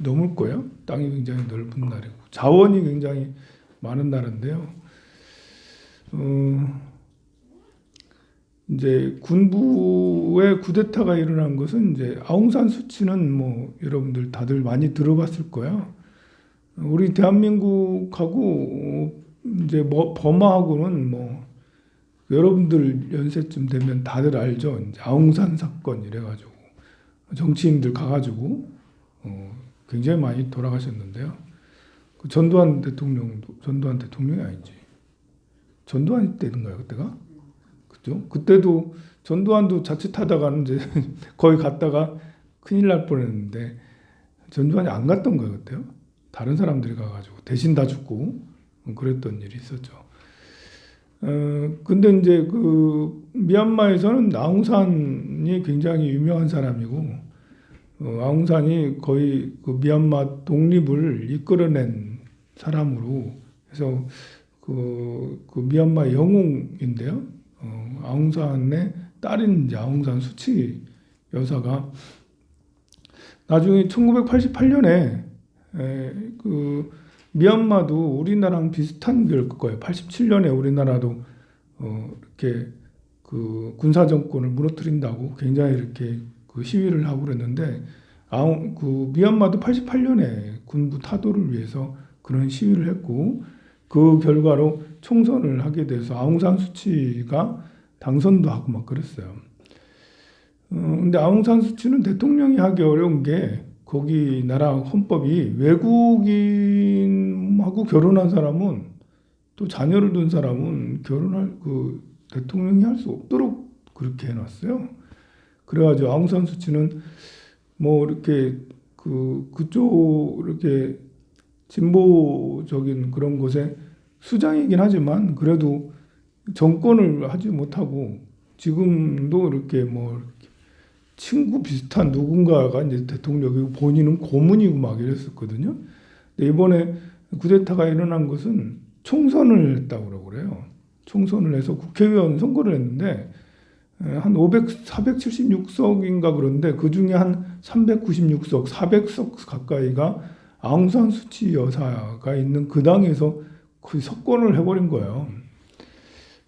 넘을 거예요. 땅이 굉장히 넓은 나라고 자원이 굉장히 많은 나라인데요. 이제 군부의 쿠데타가 일어난 것은 이제 아웅산 수치는 뭐 여러분들 다들 많이 들어봤을 거야. 우리 대한민국하고 이제 뭐 버마하고는 뭐 여러분들 연세쯤 되면 다들 알죠. 이제 아웅산 사건 이래가지고 정치인들 가가지고 굉장히 많이 돌아가셨는데요. 그 전두환 대통령이 아니지. 전두환 때인가요 그때가? 그죠? 그때도 전두환도 자칫하다가는 이제 거기 갔다가 큰일 날 뻔했는데 전두환이 안 갔던 거 같아요. 다른 사람들이 가가지고 대신 다 죽고 그랬던 일이 있었죠. 근데 이제 그 미얀마에서는 아웅산이 굉장히 유명한 사람이고 아웅산이 거의 그 미얀마 독립을 이끌어낸 사람으로 해서 그 미얀마 영웅인데요. 아웅산의 딸인 이제 아웅산 수치 여사가 나중에 1988년에 그 미얀마도 우리나라랑 비슷한 걸 거예요. 87년에 우리나라도 이렇게 그 군사 정권을 무너뜨린다고 굉장히 이렇게 그 시위를 하고 그랬는데 그 미얀마도 88년에 군부 타도를 위해서 그런 시위를 했고 그 결과로 총선을 하게 돼서 아웅산 수치가 당선도 하고 막 그랬어요. 근데 아웅산 수치는 대통령이 하기 어려운 게 거기 나라 헌법이 외국인하고 결혼한 사람은 또 자녀를 둔 사람은 결혼할 그 대통령이 할 수 없도록 그렇게 해놨어요. 그래가지고 아웅산 수치는 뭐 이렇게 그쪽 이렇게 진보적인 그런 곳에 수장이긴 하지만 그래도 정권을 하지 못하고 지금도 이렇게 뭐 친구 비슷한 누군가가 이제 대통령이고 본인은 고문이고 막 이랬었거든요. 근데 이번에 쿠데타가 일어난 것은 총선을 했다고 그래요. 총선을 해서 국회의원 선거를 했는데 한 476석인가 그런데 그 중에 한 396석, 400석 가까이가 아웅산 수치 여사가 있는 그 당에서 거의 석권을 해버린 거예요.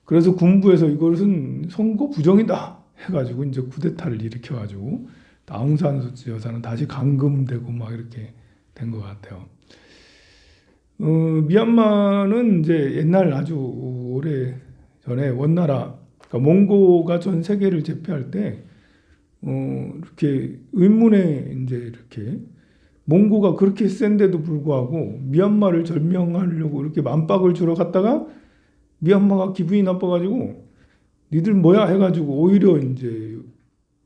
그래서 군부에서 이것은 선거 부정이다 해가지고 이제 쿠데타를 일으켜가지고 아웅산 수치 여사는 다시 감금되고 막 이렇게 된 것 같아요. 미얀마는 이제 옛날 아주 오래 전에 원나라, 그러니까 몽고가 전 세계를 제패할 때 이렇게 의문에 이제 이렇게 몽고가 그렇게 센데도 불구하고 미얀마를 점령하려고 이렇게 만박을 주러 갔다가 미얀마가 기분이 나빠가지고 니들 뭐야 해가지고 오히려 이제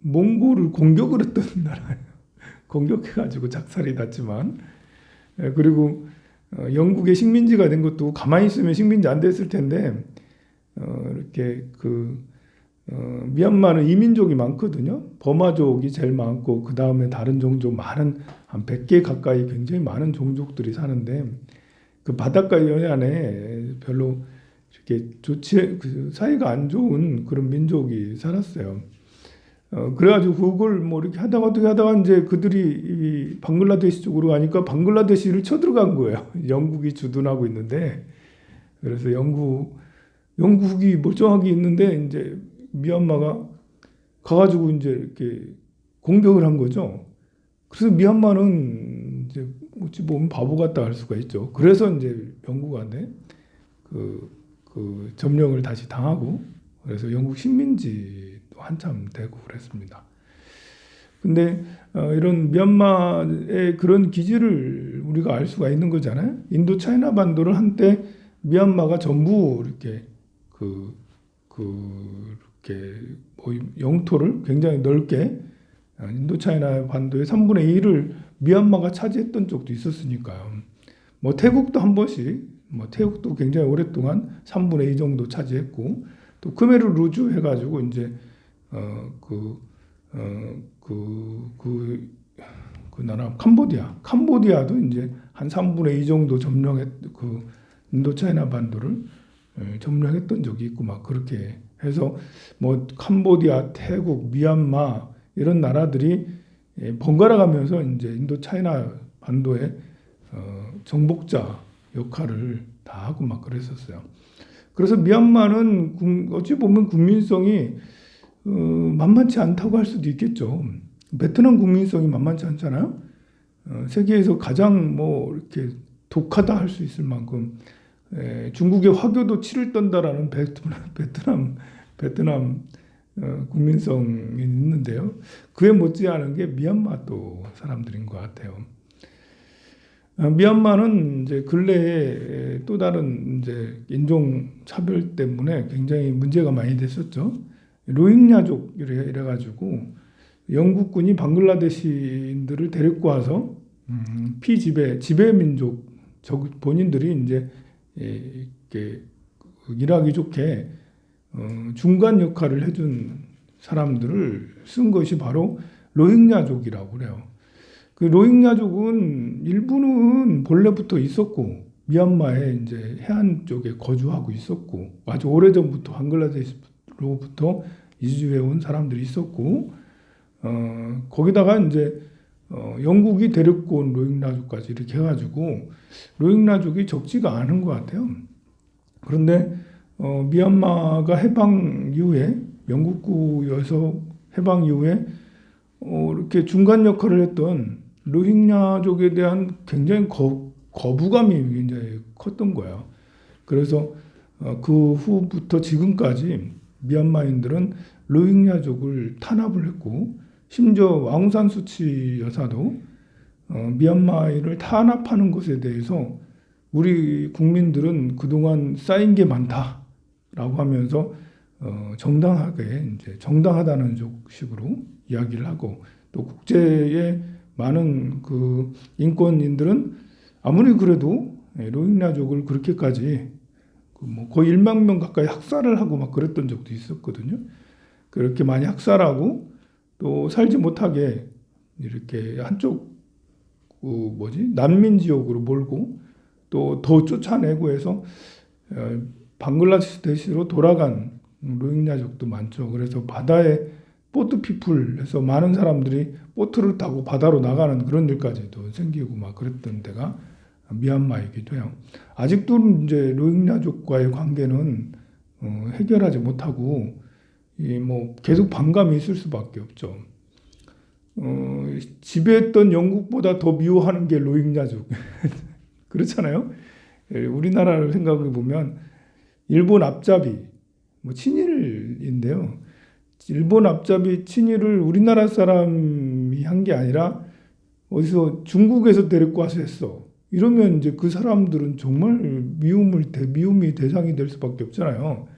몽고를 공격을 했던 나라예요. 공격해가지고 작살이 났지만 그리고 영국의 식민지가 된 것도 가만히 있으면 식민지 안 됐을 텐데 이렇게 미얀마는 이민족이 많거든요. 버마족이 제일 많고 그 다음에 다른 종족 많은 한 100개 가까이 굉장히 많은 종족들이 사는데 그 바닷가 연안에 별로 이렇게 그 사이가 안 좋은 그런 민족이 살았어요. 그래가지고 그걸 뭐 이렇게 하다가 어떻게 하다가 이제 그들이 이 방글라데시 쪽으로 가니까 방글라데시를 쳐들어간 거예요. 영국이 주둔하고 있는데 그래서 영국이 멀쩡하게 있는데 이제 미얀마가 가가지고 이제 이렇게 공격을 한 거죠. 그래서 미얀마는 이제 어찌 보면 바보 같다 할 수가 있죠. 그래서 이제 영국한테 그 점령을 다시 당하고 그래서 영국 식민지도 한참 되고 그랬습니다. 근데 이런 미얀마의 그런 기질을 우리가 알 수가 있는 거잖아요. 인도 차이나 반도를 한때 미얀마가 전부 이렇게 이렇게 뭐 영토를 굉장히 넓게 인도 차이나 반도의 3분의 1을 미얀마가 차지했던 적도 있었으니까요. 뭐 태국도 한 번씩 뭐 태국도 굉장히 오랫동안 3분의 2 정도 차지했고 또 크메르 루주 해가지고 이제 그 나라 캄보디아도 이제 한 3분의 2 정도 그 인도 차이나 반도를 점령했던 적이 있고 막 그렇게 해서 뭐 캄보디아, 태국, 미얀마 이런 나라들이 번갈아 가면서 이제 인도 차이나 반도의 정복자 역할을 다 하고 막 그랬었어요. 그래서 미얀마는 어찌 보면 국민성이 만만치 않다고 할 수도 있겠죠. 베트남 국민성이 만만치 않잖아요. 세계에서 가장 뭐 이렇게 독하다 할 수 있을 만큼 중국의 화교도 치를 떤다라는 베트남 국민성이 있는데요. 그에 못지않은 게 미얀마 또 사람들인 것 같아요. 미얀마는 이제 근래에 또 다른 이제 인종 차별 때문에 굉장히 문제가 많이 됐었죠. 로힝야족 이래가지고 영국군이 방글라데시인들을 데리고 와서 지배 민족 본인들이 이제 이렇게 일하기 좋게 중간 역할을 해준 사람들을 쓴 것이 바로 로힝야족이라고 그래요. 그 로힝야족은 일부는 본래부터 있었고 미얀마의 이제 해안 쪽에 거주하고 있었고 아주 오래전부터 방글라데시로부터 이주해 온 사람들이 있었고 거기다가 이제 영국이 데리고 온 로힝야족까지 이렇게 해가지고 로힝야족이 적지가 않은 것 같아요. 그런데 미얀마가 해방 이후에 영국구여서 해방 이후에 이렇게 중간 역할을 했던 로힝야족에 대한 굉장히 거부감이 굉장히 컸던 거예요. 그래서 그 후부터 지금까지 미얀마인들은 로힝야족을 탄압을 했고 심지어 아웅산 수치 여사도 미얀마를 탄압하는 것에 대해서 우리 국민들은 그동안 쌓인 게 많다라고 하면서 정당하게 이제 정당하다는 식으로 이야기를 하고 또 국제의 많은 그 인권인들은 아무리 그래도 로힝야족을 그렇게까지 뭐 거의 1만 명 가까이 학살을 하고 막 그랬던 적도 있었거든요. 그렇게 많이 학살하고 또 살지 못하게 이렇게 한쪽 난민 지역으로 몰고 또 더 쫓아내고 해서 방글라데시로 돌아간 로힝야족도 많죠. 그래서 바다에 보트피플 해서 많은 사람들이 보트를 타고 바다로 나가는 그런 일까지도 생기고 막 그랬던 데가 미얀마이기도 해요. 아직도 이제 로힝야족과의 관계는 해결하지 못하고 뭐 계속 반감이 있을 수밖에 없죠. 지배했던 영국보다 더 미워하는 게 로힝야족. 그렇잖아요. 우리나라를 생각해 보면 일본 앞잡이 뭐 친일인데요. 일본 앞잡이 친일을 우리나라 사람이 한 게 아니라 어디서 중국에서 데리고 와서 했어. 이러면 이제 그 사람들은 정말 미움의 대상이 될 수밖에 없잖아요.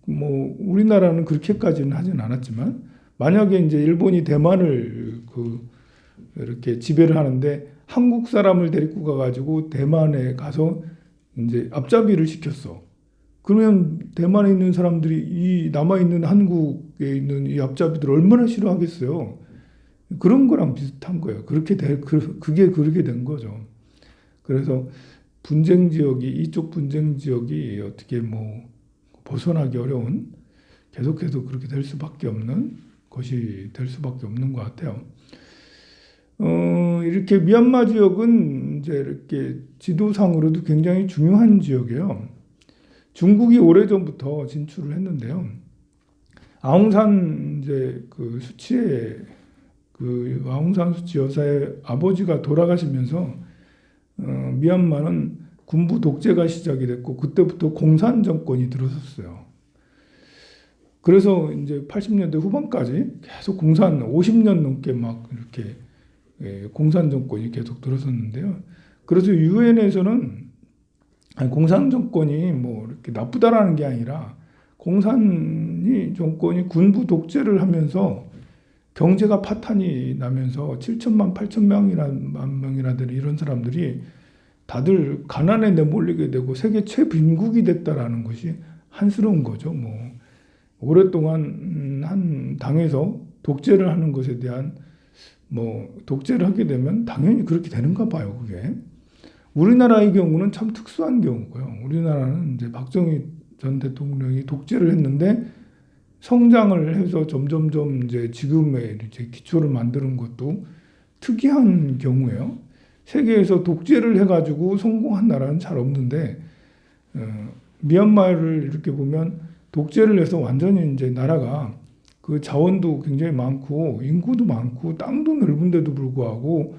뭐 우리나라는 그렇게까지는 하진 않았지만 만약에 이제 일본이 대만을 이렇게 지배를 하는데 한국 사람을 데리고 가가지고 대만에 가서 이제 앞잡이를 시켰어. 그러면 대만에 있는 사람들이 이 남아있는 한국에 있는 이 앞잡이들 얼마나 싫어하겠어요. 그런 거랑 비슷한 거예요. 그게 그렇게 된 거죠. 그래서 이쪽 분쟁 지역이 어떻게 뭐 벗어나기 어려운 계속해서 그렇게 될 수밖에 없는 것이 될 수밖에 없는 것 같아요. 이렇게 미얀마 지역은 이제 이렇게 지도상으로도 굉장히 중요한 지역이에요. 중국이 오래전부터 진출을 했는데요. 아웅산 수치 여사의 아버지가 돌아가시면서 미얀마는 군부 독재가 시작이 됐고 그때부터 공산 정권이 들어섰어요. 그래서 이제 80년대 후반까지 계속 50년 넘게 막 이렇게 공산 정권이 계속 들어섰는데요. 그래서 유엔에서는 공산 정권이 뭐 이렇게 나쁘다라는 게 아니라 공산 정권이 군부 독재를 하면서 경제가 파탄이 나면서 7천만, 8천만 명이라든 이런 사람들이 다들 가난에 내몰리게 되고 세계 최빈국이 됐다라는 것이 한스러운 거죠. 뭐 오랫동안 한 당에서 독재를 하는 것에 대한 독재를 하게 되면 당연히 그렇게 되는가 봐요. 그게 우리나라의 경우는 참 특수한 경우고요. 우리나라는 이제 박정희 전 대통령이 독재를 했는데 성장을 해서 점점점 이제 지금의 이제 기초를 만드는 것도 특이한 경우예요. 세계에서 독재를 해가지고 성공한 나라는 잘 없는데 미얀마를 이렇게 보면 독재를 해서 완전히 이제 나라가 그 자원도 굉장히 많고 인구도 많고 땅도 넓은데도 불구하고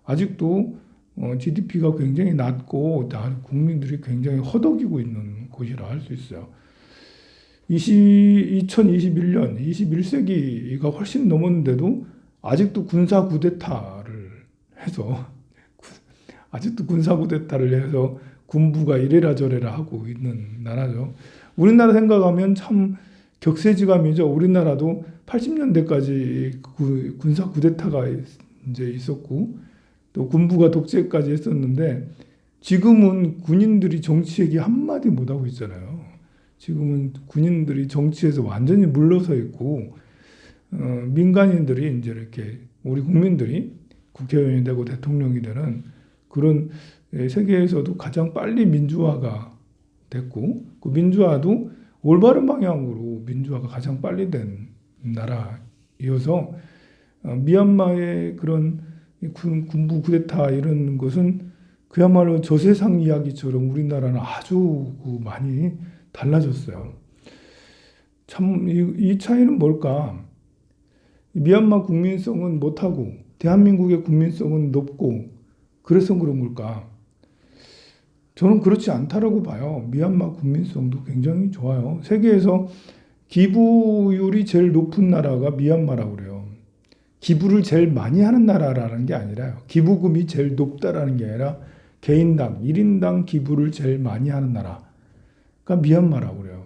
아직도 GDP가 굉장히 낮고 국민들이 굉장히 허덕이고 있는 곳이라 할 수 있어요. 2021년, 21세기가 훨씬 넘었는데도 아직도 군사 쿠데타를 해서 아직도 군사 쿠데타를 해서 군부가 이래라 저래라 하고 있는 나라죠. 우리나라 생각하면 참 격세지감이죠. 우리나라도 80년대까지 군사 쿠데타가 이제 있었고 또 군부가 독재까지 했었는데 지금은 군인들이 정치 얘기 한마디 못 하고 있잖아요. 지금은 군인들이 정치에서 완전히 물러서 있고 민간인들이 이제 이렇게 우리 국민들이 국회의원이 되고 대통령이 되는 그런 세계에서도 가장 빨리 민주화가 됐고 그 민주화도 올바른 방향으로 민주화가 가장 빨리 된 나라이어서 미얀마의 그런 군부 쿠데타 이런 것은 그야말로 저세상 이야기처럼 우리나라는 아주 많이 달라졌어요. 참 이 차이는 뭘까? 미얀마 국민성은 못하고 대한민국의 국민성은 높고 그래서 그런 걸까? 저는 그렇지 않다라고 봐요. 미얀마 국민성도 굉장히 좋아요. 세계에서 기부율이 제일 높은 나라가 미얀마라고 그래요. 기부를 제일 많이 하는 나라라는 게 아니라요. 기부금이 제일 높다라는 게 아니라 개인당, 1인당 기부를 제일 많이 하는 나라가 미얀마라고 그래요.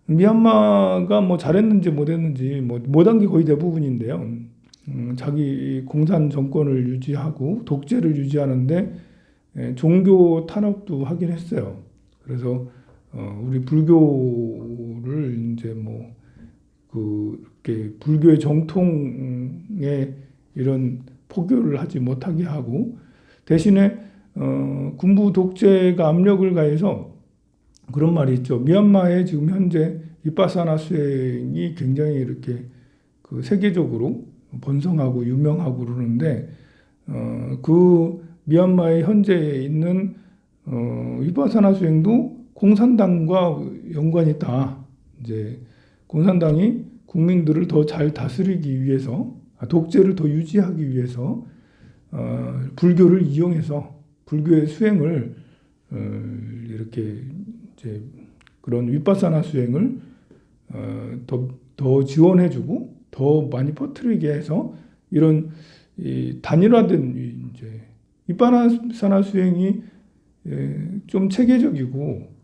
미얀마가 뭐 잘했는지 못했는지 못한 게 거의 대부분인데요. 자기 공산 정권을 유지하고 독재를 유지하는데 종교 탄압도 하긴 했어요. 그래서 우리 불교를 이제 이렇게 불교의 정통에 이런 포교를 하지 못하게 하고 대신에 군부 독재가 압력을 가해서 그런 말이 있죠. 미얀마의 지금 현재 비파사나 수행이 굉장히 이렇게 그 세계적으로 번성하고 유명하고 그러는데 그 미얀마의 현재 있는 비파사나 수행도 공산당과 연관이 있다. 이제 공산당이 국민들을 더 잘 다스리기 위해서 독재를 더 유지하기 위해서 불교를 이용해서 불교의 수행을 이렇게 이제 그런 위파사나 수행을 더 지원해주고 더 많이 퍼뜨리게 해서 이런 단일화된 이제 위파사나 수행이 좀 체계적이고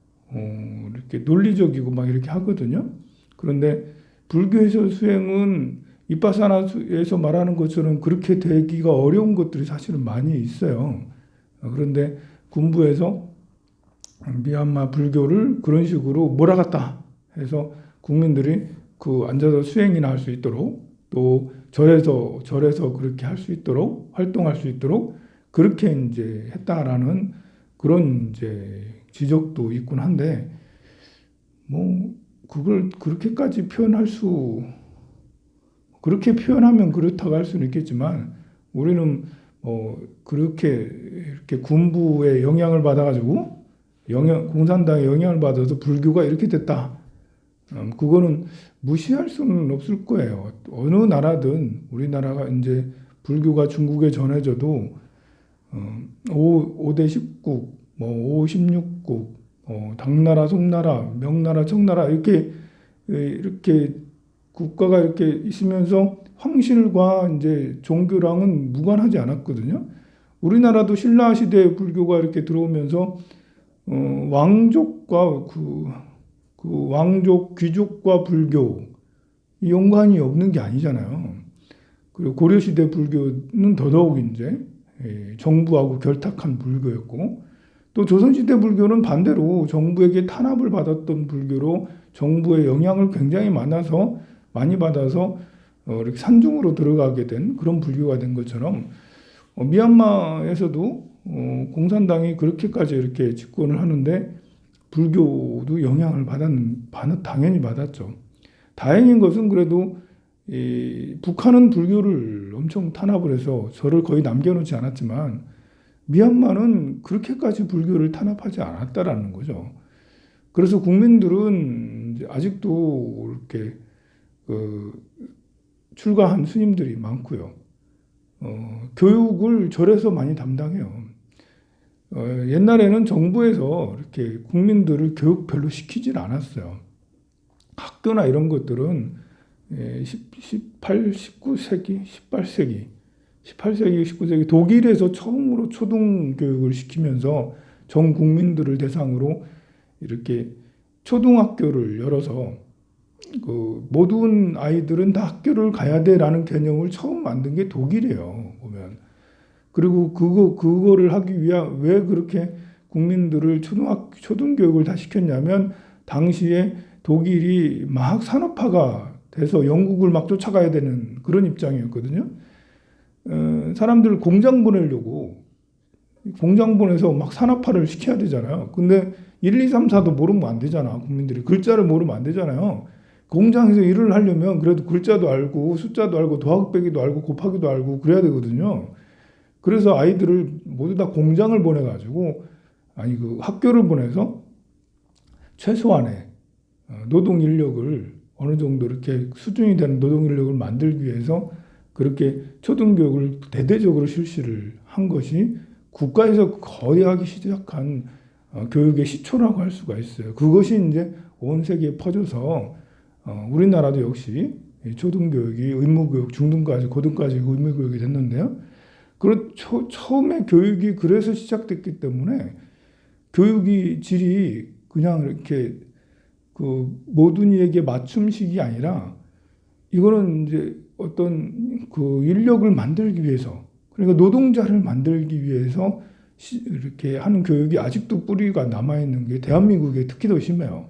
이렇게 논리적이고 막 이렇게 하거든요. 그런데 불교에서 수행은 위파사나에서 말하는 것처럼 그렇게 되기가 어려운 것들이 사실은 많이 있어요. 그런데 군부에서 미얀마 불교를 그런 식으로 몰아갔다 해서 국민들이 그 앉아서 수행이나 할 수 있도록 또 절에서 그렇게 할 수 있도록 활동할 수 있도록 그렇게 이제 했다라는 그런 이제 지적도 있긴 한데 그걸 그렇게까지 그렇게 표현하면 그렇다고 할 수는 있겠지만 우리는 그렇게 이렇게 군부의 영향을 받아가지고 공산당의 영향을 받아서 불교가 이렇게 됐다. 그거는 무시할 수는 없을 거예요. 어느 나라든 우리나라가 이제 불교가 중국에 전해져도 5대 10국, 5, 16국, 당나라, 송나라, 명나라, 청나라 이렇게 국가가 이렇게 있으면서 황실과 이제 종교랑은 무관하지 않았거든요. 우리나라도 신라 시대에 불교가 이렇게 들어오면서 왕족과 그 왕족 귀족과 불교 이 연관이 없는 게 아니잖아요. 그리고 고려 시대 불교는 더더욱 이제 정부하고 결탁한 불교였고 또 조선 시대 불교는 반대로 정부에게 탄압을 받았던 불교로 정부의 영향을 굉장히 많이 받아서 이렇게 산중으로 들어가게 된 그런 불교가 된 것처럼 미얀마에서도 공산당이 그렇게까지 이렇게 집권을 하는데 불교도 영향을 당연히 받았죠. 다행인 것은 그래도 북한은 불교를 엄청 탄압을 해서 저를 거의 남겨놓지 않았지만 미얀마는 그렇게까지 불교를 탄압하지 않았다라는 거죠. 그래서 국민들은 아직도 이렇게 출가한 스님들이 많고요. 교육을 절에서 많이 담당해요. 옛날에는 정부에서 이렇게 국민들을 교육 별로 시키진 않았어요. 학교나 이런 것들은 19세기, 19세기 독일에서 처음으로 초등교육을 시키면서 전 국민들을 대상으로 이렇게 초등학교를 열어서 모든 아이들은 다 학교를 가야 돼라는 개념을 처음 만든 게 독일이에요, 보면. 그리고 그거를 하기 위한 왜 그렇게 국민들을 초등교육을 다 시켰냐면 당시에 독일이 막 산업화가 돼서 영국을 막 쫓아가야 되는 그런 입장이었거든요. 사람들 공장 보내려고 공장 보내서 막 산업화를 시켜야 되잖아요. 근데 1, 2, 3, 4도 모르면 안 되잖아. 국민들이 글자를 모르면 안 되잖아요. 공장에서 일을 하려면 그래도 글자도 알고 숫자도 알고 더하기 빼기도 알고 곱하기도 알고 그래야 되거든요. 그래서 아이들을 모두 다 공장을 보내가지고 그 학교를 보내서 최소한의 노동 인력을 어느 정도 이렇게 수준이 되는 노동 인력을 만들기 위해서 그렇게 초등교육을 대대적으로 실시를 한 것이 국가에서 거의 하기 시작한 교육의 시초라고 할 수가 있어요. 그것이 이제 온 세계에 퍼져서 우리나라도 역시 초등교육이 의무교육, 중등까지, 고등까지 의무교육이 됐는데요. 처음에 교육이 그래서 시작됐기 때문에 교육이 질이 그냥 이렇게 모든 이에게 맞춤식이 아니라 이거는 이제 어떤 인력을 만들기 위해서 그러니까 노동자를 만들기 위해서 이렇게 하는 교육이 아직도 뿌리가 남아있는 게 대한민국에 특히 더 심해요.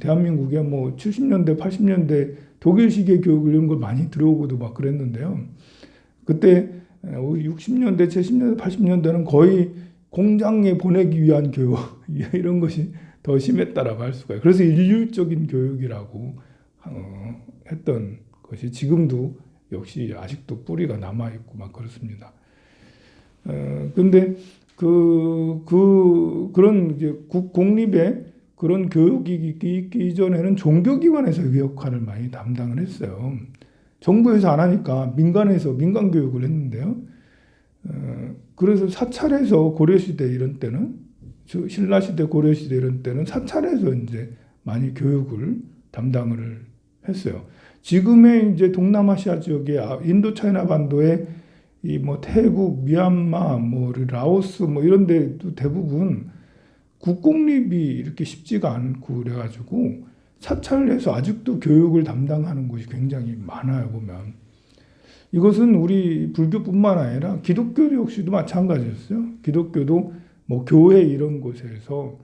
대한민국에 뭐 70년대, 80년대 독일식의 교육을 이런 걸 많이 들어오고도 막 그랬는데요. 그때 60년대, 70년대, 80년대는 거의 공장에 보내기 위한 교육 이런 것이 더 심했다라고 할 수가 있어요. 그래서 인륜적인 교육이라고 했던 것이 지금도 역시 아직도 뿌리가 남아 있고 막 그렇습니다. 근데 그런 이제 공립의 그런 교육이 있기 이전에는 종교기관에서 그 역할을 많이 담당을 했어요. 정부에서 안 하니까 민간에서 민간 교육을 했는데요. 그래서 사찰에서 고려시대 이런 때는 신라시대 고려시대 이런 때는 사찰에서 이제 많이 교육을 담당을 했어요. 지금의 이제 동남아시아 지역의 인도 차이나 반도에 뭐 태국, 미얀마, 뭐 라오스 뭐 이런 데도 대부분 국공립이 이렇게 쉽지가 않고 그래가지고 사찰에서 아직도 교육을 담당하는 곳이 굉장히 많아요, 보면. 이것은 우리 불교뿐만 아니라 기독교 역시도 마찬가지였어요. 기독교도 뭐 교회 이런 곳에서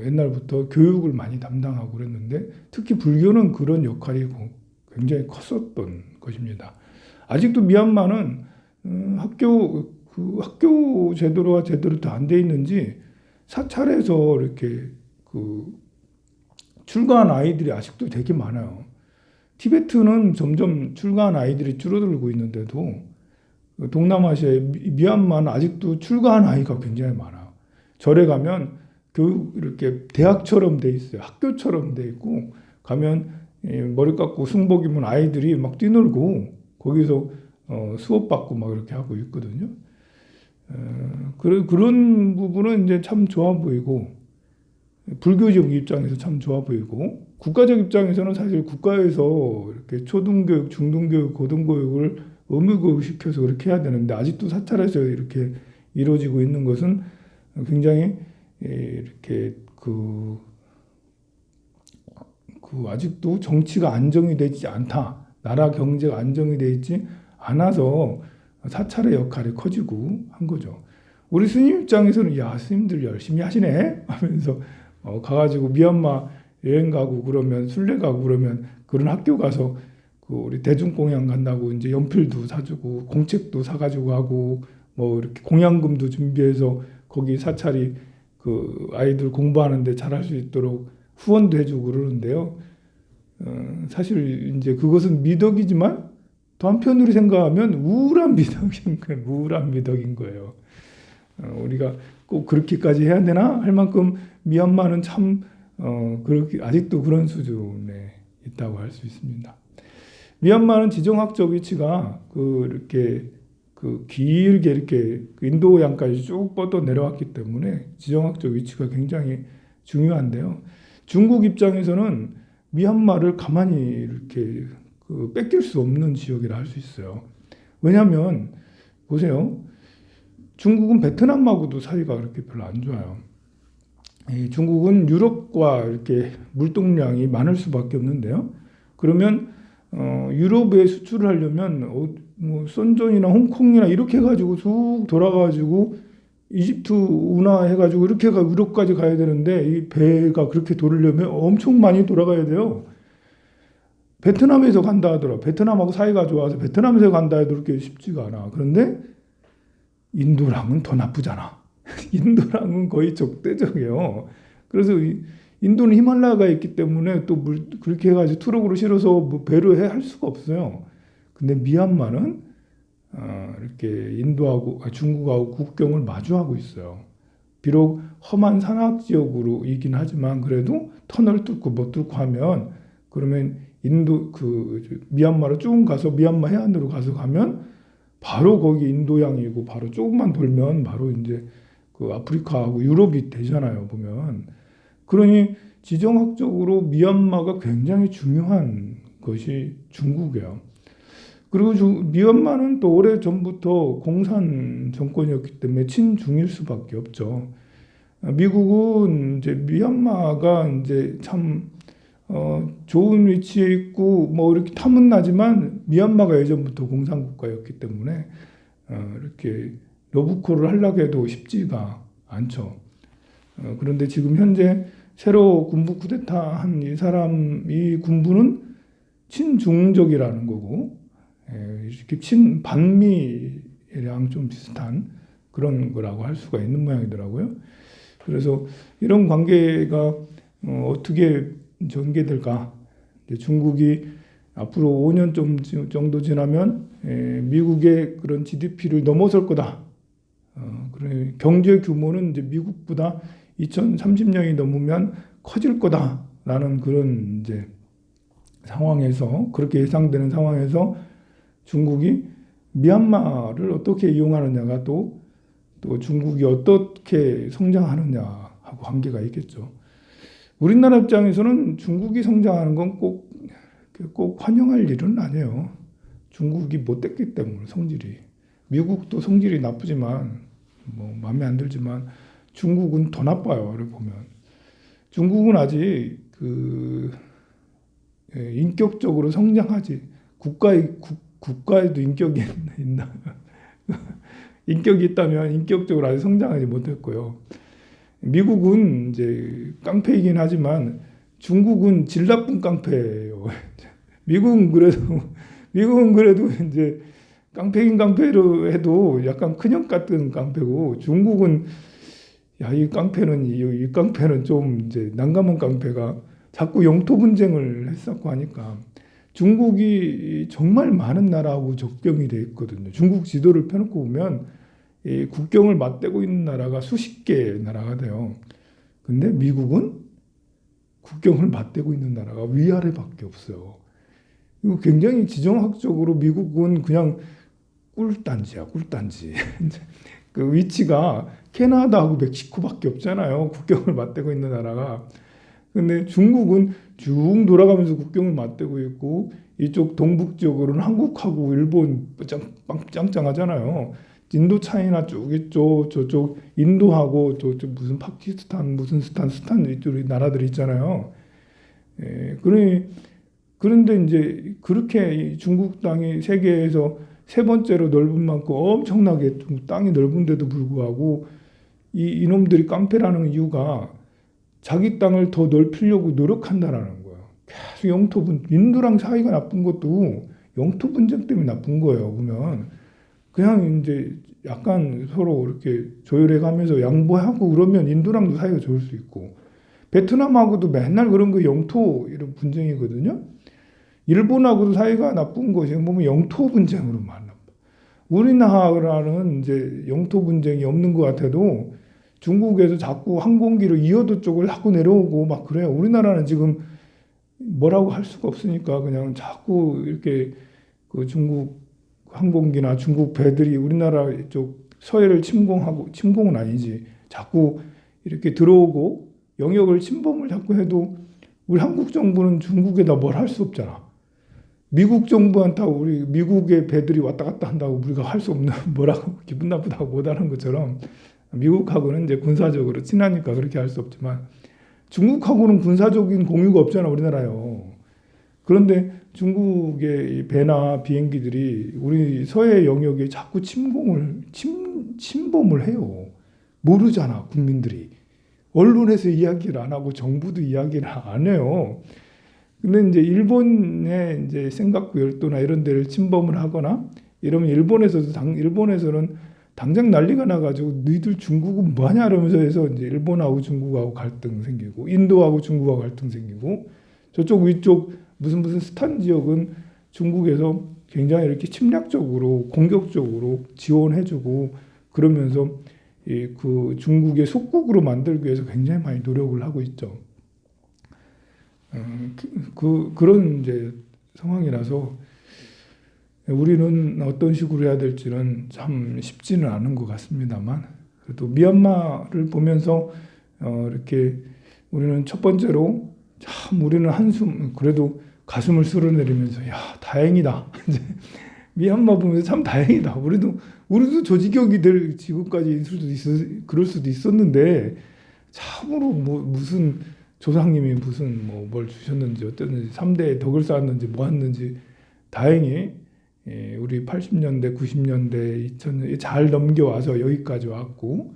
옛날부터 교육을 많이 담당하고 그랬는데 특히 불교는 그런 역할이 굉장히 컸었던 것입니다. 아직도 미얀마는 학교 제도가 제대로 안 돼 있는지 사찰에서 이렇게 출가한 아이들이 아직도 되게 많아요. 티베트는 점점 출가한 아이들이 줄어들고 있는데도 동남아시아의 미얀마는 아직도 출가한 아이가 굉장히 많아요. 절에 가면 이렇게 대학처럼 돼 있어요. 학교처럼 돼 있고 가면 머리 깎고 승복 입은 아이들이 막 뛰놀고 거기서 수업 받고 막 이렇게 하고 있거든요. 그런 부분은 이제 참 좋아 보이고 불교적 입장에서 참 좋아 보이고 국가적 입장에서는 사실 국가에서 이렇게 초등교육, 중등교육, 고등교육을 의무교육 시켜서 그렇게 해야 되는데 아직도 사찰에서 이렇게 이루어지고 있는 것은 굉장히 이렇게 아직도 정치가 안정이 되지 않다. 나라 경제가 안정이 되지 않아서 사찰의 역할이 커지고 한 거죠. 우리 스님 입장에서는 야 스님들 열심히 하시네 하면서 가가지고 미얀마 여행 가고 그러면 순례 가고 그러면 그런 학교 가서 우리 대중공양 간다고 이제 연필도 사주고 공책도 사가지고 하고 뭐 이렇게 공양금도 준비해서 거기 사찰이 그 아이들 공부하는데 잘할 수 있도록 후원도 해주고 그러는데요. 사실 이제 그것은 미덕이지만 또 한편으로 생각하면 우울한 미덕인 거예요. 우울한 미덕인 거예요. 우리가 꼭 그렇게까지 해야 되나 할 만큼 미얀마는 참 그렇게 아직도 그런 수준에 있다고 할 수 있습니다. 미얀마는 지정학적 위치가 이렇게 길게 이렇게 인도양까지 쭉 뻗어 내려왔기 때문에 지정학적 위치가 굉장히 중요한데요. 중국 입장에서는 미얀마를 가만히 이렇게 뺏길 수 없는 지역이라 할 수 있어요. 왜냐하면 보세요. 중국은 베트남하고도 사이가 그렇게 별로 안 좋아요. 중국은 유럽과 이렇게 물동량이 많을 수밖에 없는데요. 그러면 유럽에 수출을 하려면 뭐 선전이나 홍콩이나 이렇게 해가지고 쭉 돌아가지고 이집트 운하해가지고 이렇게 유럽까지 가야 되는데 이 배가 그렇게 돌으려면 엄청 많이 돌아가야 돼요. 베트남에서 간다 하더라. 베트남하고 사이가 좋아서 베트남에서 간다 해도 그렇게 쉽지가 않아. 그런데 인도랑은 더 나쁘잖아. 인도랑은 거의 적대적이에요. 그래서 인도는 히말라야가 있기 때문에 또 그렇게 해가지고 트럭으로 실어서 뭐 배로 할 수가 없어요. 근데 미얀마는 이렇게 중국하고 국경을 마주하고 있어요. 비록 험한 산악 지역으로이긴 하지만 그래도 터널 뚫고 못 뚫고 하면 그러면 미얀마로 쭉 가서 미얀마 해안으로 가면 바로 거기 인도양이고 바로 조금만 돌면 바로 이제 아프리카하고 유럽이 되잖아요, 보면. 그러니 지정학적으로 미얀마가 굉장히 중요한 것이 중국이에요. 그리고 미얀마는 또 오래전부터 공산 정권이었기 때문에 친중일 수밖에 없죠. 미국은 이제 미얀마가 이제 참 좋은 위치에 있고 뭐 이렇게 탐은 나지만 미얀마가 예전부터 공산국가였기 때문에 이렇게 러브콜을 하려고 해도 쉽지가 않죠. 그런데 지금 현재 새로 군부 쿠데타한 이 군부는 친중적이라는 거고 이렇게 반미랑 좀 비슷한 그런 거라고 할 수가 있는 모양이더라고요. 그래서 이런 관계가 어떻게 전개될까? 중국이 앞으로 5년 정도 지나면 미국의 그런 GDP를 넘어설 거다. 경제 규모는 이제 미국보다 2030년이 넘으면 커질 거다라는 그런 이제 상황에서 그렇게 예상되는 상황에서 중국이 미얀마를 어떻게 이용하느냐가 또 중국이 어떻게 성장하느냐하고 관계가 있겠죠. 우리나라 입장에서는 중국이 성장하는 건 꼭 환영할 일은 아니에요. 중국이 못됐기 때문에 성질이. 미국도 성질이 나쁘지만 뭐 마음에 안 들지만 중국은 더 나빠요. 보면 중국은 아직 인격적으로 성장하지 국가에도 인격이 있나 인격이 있다면 인격적으로 아직 성장하지 못했고요. 미국은 이제 깡패이긴 하지만 중국은 질 나쁜 깡패예요. 미국은 그래도 이제 깡패긴 깡패로 해도 약간 큰형 같은 깡패고 중국은 이 깡패는 좀 이제 난감한 깡패가 자꾸 영토 분쟁을 했었고 하니까 중국이 정말 많은 나라하고 접경이 돼 있거든요. 중국 지도를 펴놓고 보면 이 국경을 맞대고 있는 나라가 수십 개의 나라가 돼요. 근데 미국은 국경을 맞대고 있는 나라가 위아래밖에 없어요. 이거 굉장히 지정학적으로 미국은 그냥 꿀단지야, 꿀단지. 그 위치가 캐나다하고 멕시코밖에 없잖아요. 국경을 맞대고 있는 나라가. 근데 중국은 쭉 돌아가면서 국경을 맞대고 있고 이쪽 동북 지역으로는 한국하고 일본 짱짱하잖아요. 인도 차이나 쭉 있죠. 저쪽 인도하고 저쪽 무슨 파키스탄 무슨 스탄 이쪽 나라들이 있잖아요. 그런데 이제 그렇게 중국 땅이 세계에서 세 번째로 넓은 만큼 엄청나게 땅이 넓은데도 불구하고 이놈들이 깡패라는 이유가 자기 땅을 더 넓히려고 노력한다라는 거예요. 계속 인도랑 사이가 나쁜 것도 영토 분쟁 때문에 나쁜 거예요. 보면 그냥 이제 약간 서로 이렇게 조율해가면서 양보하고 그러면 인도랑도 사이가 좋을 수 있고, 베트남하고도 맨날 그런 거 영토 이런 분쟁이거든요. 일본하고도 사이가 나쁜 것이 보면 영토 분쟁으로 만나. 우리나라는 이제 영토 분쟁이 없는 것 같아도 중국에서 자꾸 항공기로 이어도 쪽을 자꾸 내려오고 막 그래요. 우리나라는 지금 뭐라고 할 수가 없으니까 그냥 자꾸 이렇게 그 중국 항공기나 중국 배들이 우리나라 쪽 서해를 침공하고, 침공은 아니지, 자꾸 이렇게 들어오고 영역을 침범을 자꾸 해도 우리 한국 정부는 중국에다 뭘 할 수 없잖아. 미국 정부한테 우리 미국의 배들이 왔다 갔다 한다고 우리가 할 수 없는 뭐라고 기분 나쁘다고 못하는 것처럼 미국하고는 이제 군사적으로 친하니까 그렇게 할 수 없지만 중국하고는 군사적인 공유가 없잖아, 우리나라요. 그런데 중국의 배나 비행기들이 우리 서해 영역에 자꾸 침범을 해요. 모르잖아, 국민들이. 언론에서 이야기를 안 하고 정부도 이야기를 안 해요. 근데 이제 일본의 이제 센가쿠 열도나 이런 데를 침범을 하거나 이러면 일본에서는 당장 난리가 나가지고 너희들 중국은 뭐하냐 이러면서 해서 이제 일본하고 중국하고 갈등 생기고 인도하고 중국하고 갈등 생기고 저쪽 위쪽 무슨 스탄 지역은 중국에서 굉장히 이렇게 침략적으로 공격적으로 지원해주고 그러면서 그 중국의 속국으로 만들기 위해서 굉장히 많이 노력을 하고 있죠. 그런 이제 상황이라서 우리는 어떤 식으로 해야 될지는 참 쉽지는 않은 것 같습니다만, 그래도 미얀마를 보면서 이렇게 우리는 첫 번째로 참 우리는 한숨, 그래도 가슴을 쓸어내리면서 야, 다행이다. 이제 미얀마 보면서 참 다행이다. 우리도 저 지경이 될 지금까지 그럴 수도 있었는데 참으로 뭐 무슨 조상님이 무슨 뭐 뭘 주셨는지 어땠는지 3대에 덕을 쌓았는지 뭐 했는지 다행히 우리 80년대, 90년대, 2000년 잘 넘겨와서 여기까지 왔고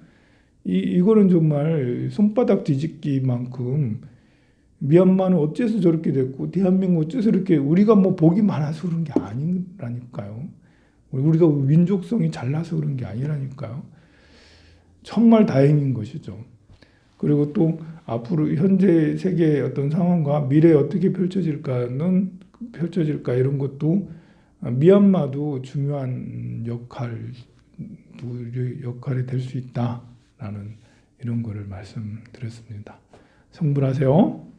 이거는 정말 손바닥 뒤집기만큼 미얀마는 어째서 저렇게 됐고 대한민국 어째서 이렇게 우리가 뭐 복이 많아서 그런 게 아니라니까요. 우리가 민족성이 잘나서 그런 게 아니라니까요. 정말 다행인 것이죠. 그리고 또 앞으로 현재 세계의 어떤 상황과 미래에 어떻게 펼쳐질까 이런 것도 미얀마도 중요한 역할이 될 수 있다라는 이런 거를 말씀드렸습니다. 성불하세요.